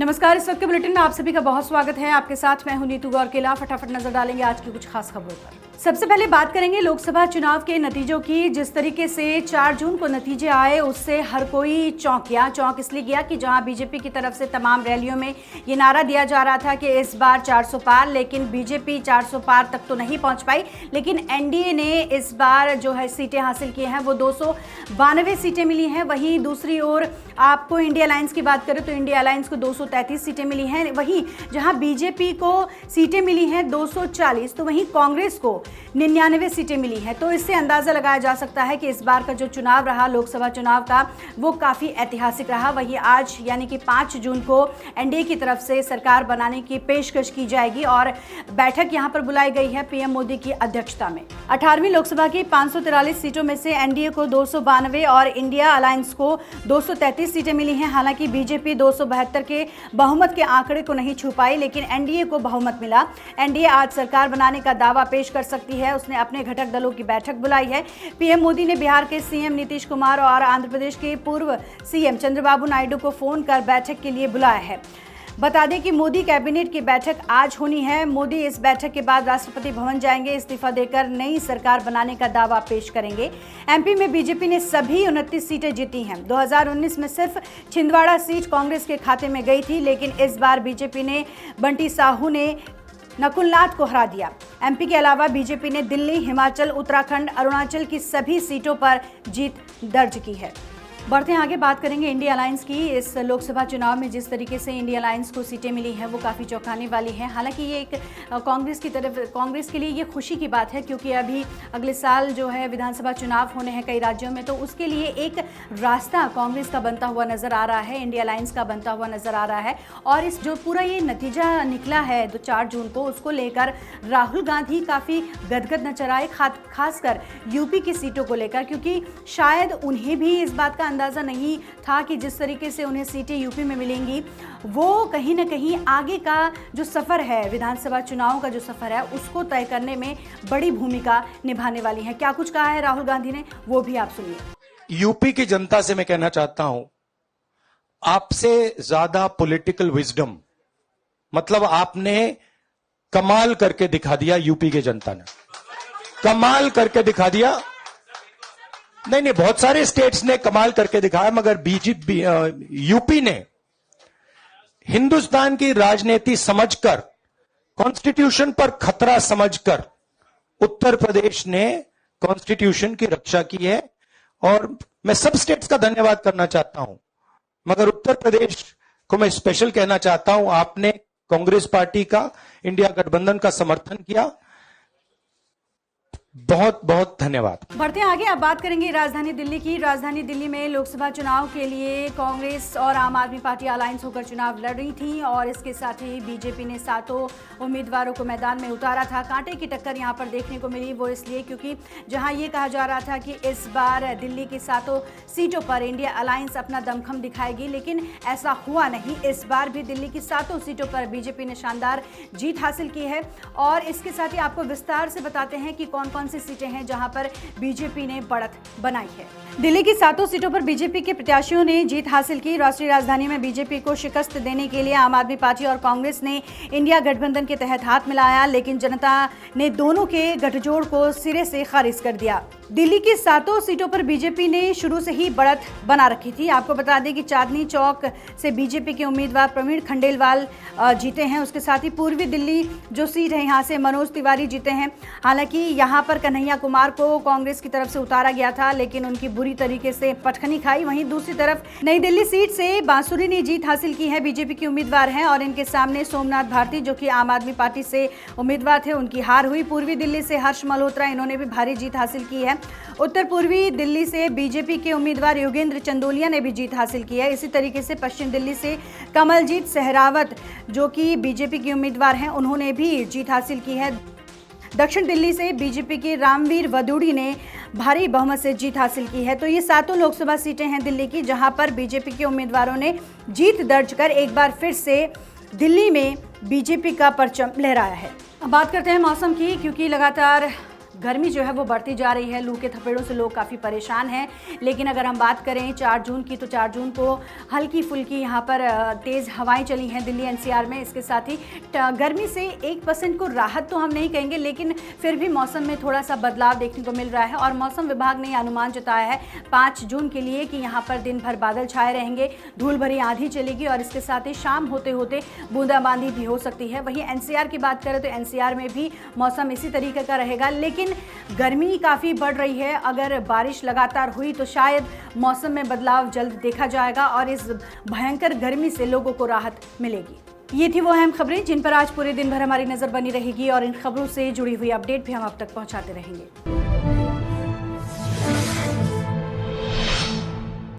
नमस्कार। इस वक्त के बुलेटिन में आप सभी का बहुत स्वागत है। आपके साथ मैं हूं नीतू गौरकेला। फटाफट नजर डालेंगे आज की कुछ खास खबरों पर। सबसे पहले बात करेंगे लोकसभा चुनाव के नतीजों की। जिस तरीके से 4 जून को नतीजे आए उससे हर कोई चौंक गया। चौंक इसलिए गया कि जहां बीजेपी की तरफ से तमाम रैलियों में ये नारा दिया जा रहा था कि इस बार 400 पार, लेकिन बीजेपी 400 पार तक तो नहीं पहुंच पाई। लेकिन एनडीए ने इस बार जो है सीटें हासिल की हैं वो 292 सीटें मिली हैं। वहीं दूसरी ओर आपको इंडिया अलायंस की बात करें तो इंडिया अलायंस को 233 सीटें मिली हैं। वहीं जहां बीजेपी को सीटें मिली हैं 240, तो वहीं कांग्रेस को 99 सीटें मिली हैं। तो इससे अंदाजा लगाया जा सकता है कि इस बार का जो चुनाव रहा लोकसभा चुनाव का वो काफ़ी ऐतिहासिक रहा। वहीं आज यानी कि 5 जून को एनडीए की तरफ से सरकार बनाने की पेशकश की जाएगी और बैठक यहां पर बुलाई गई है पीएम मोदी की अध्यक्षता में। 18वीं लोकसभा की 543 सीटों में से एनडीए को 292 और इंडिया अलायंस को 233 सीटें मिली हैं। हालांकि बीजेपी 272 के बहुमत के आंकड़े को नहीं छू पाई, लेकिन एनडीए को बहुमत मिला। एनडीए आज सरकार बनाने का दावा पेश कर सकती है। उसने अपने घटक दलों की बैठक बुलाई है। पीएम मोदी ने बिहार के सीएम नीतीश कुमार और आंध्र प्रदेश के पूर्व सीएम चंद्रबाबू नायडू को फोन कर बैठक के लिए बुलाया है। बता दें कि मोदी कैबिनेट की बैठक आज होनी है। मोदी इस बैठक के बाद राष्ट्रपति भवन जाएंगे। इस्तीफा देकर नई सरकार बनाने का दावा पेश करेंगे। एमपी में बीजेपी ने सभी 29 सीटें जीती हैं। 2019 में सिर्फ छिंदवाड़ा सीट कांग्रेस के खाते में गई थी, लेकिन इस बार बीजेपी ने बंटी साहू ने नकुलनाथ को हरा दिया। एमपी के अलावा बीजेपी ने दिल्ली, हिमाचल, उत्तराखंड, अरुणाचल की सभी सीटों पर जीत दर्ज की है। बढ़ते हैं आगे, बात करेंगे इंडिया अलायंस की। इस लोकसभा चुनाव में जिस तरीके से इंडिया अलायंस को सीटें मिली हैं वो काफ़ी चौंकाने वाली हैं। हालांकि ये एक कांग्रेस के लिए ये खुशी की बात है, क्योंकि अभी अगले साल जो है विधानसभा चुनाव होने हैं कई राज्यों में, तो उसके लिए एक रास्ता कांग्रेस का बनता हुआ नज़र आ रहा है, इंडिया अलायंस का बनता हुआ नज़र आ रहा है। और इस जो पूरा ये नतीजा निकला है 4 जून को, उसको लेकर राहुल गांधी काफ़ी गदगद नजर आए, खासकर यूपी की सीटों को लेकर, क्योंकि शायद उन्हें भी इस बात का अंदाजा नहीं था कि जिस तरीके से उन्हें सीटें यूपी में मिलेंगी वो कहीं ना कहीं आगे का जो सफर है, विधानसभा चुनाव का जो सफर है, उसको तय करने में बड़ी भूमिका निभाने वाली है। क्या कुछ कहा है राहुल गांधी ने, वो भी आप सुनिए। यूपी की जनता से मैं कहना चाहता हूं, आपसे ज्यादा पॉलिटिकल विजडम, मतलब आपने कमाल करके दिखा दिया। यूपी की जनता ने कमाल करके दिखा दिया। नहीं, बहुत सारे स्टेट्स ने कमाल करके दिखाया, मगर बीजेपी यूपी ने हिंदुस्तान की राजनीति समझकर, कॉन्स्टिट्यूशन पर खतरा समझकर उत्तर प्रदेश ने कॉन्स्टिट्यूशन की रक्षा की है। और मैं सब स्टेट्स का धन्यवाद करना चाहता हूं, मगर उत्तर प्रदेश को मैं स्पेशल कहना चाहता हूं। आपने कांग्रेस पार्टी का, इंडिया गठबंधन का समर्थन किया। बहुत बहुत धन्यवाद। बढ़ते हैं आगे, अब बात करेंगे राजधानी दिल्ली की। राजधानी दिल्ली में लोकसभा चुनाव के लिए कांग्रेस और आम आदमी पार्टी अलायंस होकर चुनाव लड़ रही थी और इसके साथ ही बीजेपी ने 7 उम्मीदवारों को मैदान में उतारा था। कांटे की टक्कर यहां पर देखने को मिली, वो इसलिए क्योंकि जहां ये कहा जा रहा था कि इस बार दिल्ली की 7 सीटों पर इंडिया अलायंस अपना दमखम दिखाएगी, लेकिन ऐसा हुआ नहीं। इस बार भी दिल्ली की 7 सीटों पर बीजेपी ने शानदार जीत हासिल की है। और इसके साथ ही आपको विस्तार से बताते हैं कि कौन कौन सी सीटें हैं जहां पर बीजेपी ने बढ़त बनाई है। दिल्ली की 7 सीटों पर बीजेपी के प्रत्याशियों ने जीत हासिल की। राष्ट्रीय राजधानी में बीजेपी को शिकस्त देने के लिए आम आदमी पार्टी और कांग्रेस ने इंडिया गठबंधन के तहत हाथ मिलाया, लेकिन जनता ने दोनों के गठजोड़ को सिरे से खारिज कर दिया। दिल्ली की 7 सीटों पर बीजेपी ने शुरू से ही बढ़त बना रखी थी। आपको बता दें कि चांदनी चौक से बीजेपी के उम्मीदवार प्रवीण खंडेलवाल जीते हैं। उसके साथ ही पूर्वी दिल्ली जो सीट है, यहाँ से मनोज तिवारी जीते हैं। हालांकि यहाँ पर कन्हैया कुमार को कांग्रेस की तरफ से उतारा गया था, लेकिन उनकी बुरी तरीके से पटखनी खाई। वहीं दूसरी तरफ नई दिल्ली सीट से बांसुरी ने जीत हासिल की है, बीजेपी के उम्मीदवार हैं और इनके सामने सोमनाथ भारती जो कि आम आदमी पार्टी से उम्मीदवार थे, उनकी हार हुई। पूर्वी दिल्ली से हर्ष मल्होत्रा, इन्होंने भी भारी जीत हासिल की है। उत्तर पूर्वी दिल्ली से बीजेपी के उम्मीदवार योगेंद्र चंदोलिया ने भी जीत हासिल की है। इसी तरीके से पश्चिम दिल्ली से कमलजीत सहरावत जो कि बीजेपी के उम्मीदवार हैं, उन्होंने भी जीत हासिल की है। दक्षिण दिल्ली से बीजेपी के रामवीर वदूड़ी ने भारी बहुमत से जीत हासिल की है। तो ये 7 लोकसभा सीटें हैं दिल्ली की, जहां पर बीजेपी के उम्मीदवारों ने जीत दर्ज कर एक बार फिर से दिल्ली में बीजेपी का परचम लहराया है। अब बात करते हैं मौसम की, क्योंकि लगातार गर्मी जो है वो बढ़ती जा रही है, लू के थपेड़ों से लोग काफ़ी परेशान हैं। लेकिन अगर हम बात करें 4 जून की, तो 4 जून को हल्की फुल्की यहाँ पर तेज़ हवाएं चली हैं दिल्ली एनसीआर में। इसके साथ ही गर्मी से 1% को राहत तो हम नहीं कहेंगे, लेकिन फिर भी मौसम में थोड़ा सा बदलाव देखने को मिल रहा है। और मौसम विभाग ने अनुमान जताया है 5 जून के लिए कि यहाँ पर दिन भर बादल छाए रहेंगे, धूल भरी आंधी चलेगी और इसके साथ ही शाम होते होते बूंदाबांदी भी हो सकती है। वहीं एनसीआर की बात करें तो एनसीआर में भी मौसम इसी तरीके का रहेगा, लेकिन गर्मी काफ़ी बढ़ रही है। अगर बारिश लगातार हुई तो शायद मौसम में बदलाव जल्द देखा जाएगा और इस भयंकर गर्मी से लोगों को राहत मिलेगी। ये थी वो अहम खबरें जिन पर आज पूरे दिन भर हमारी नज़र बनी रहेगी और इन खबरों से जुड़ी हुई अपडेट भी हम आप तक पहुंचाते रहेंगे।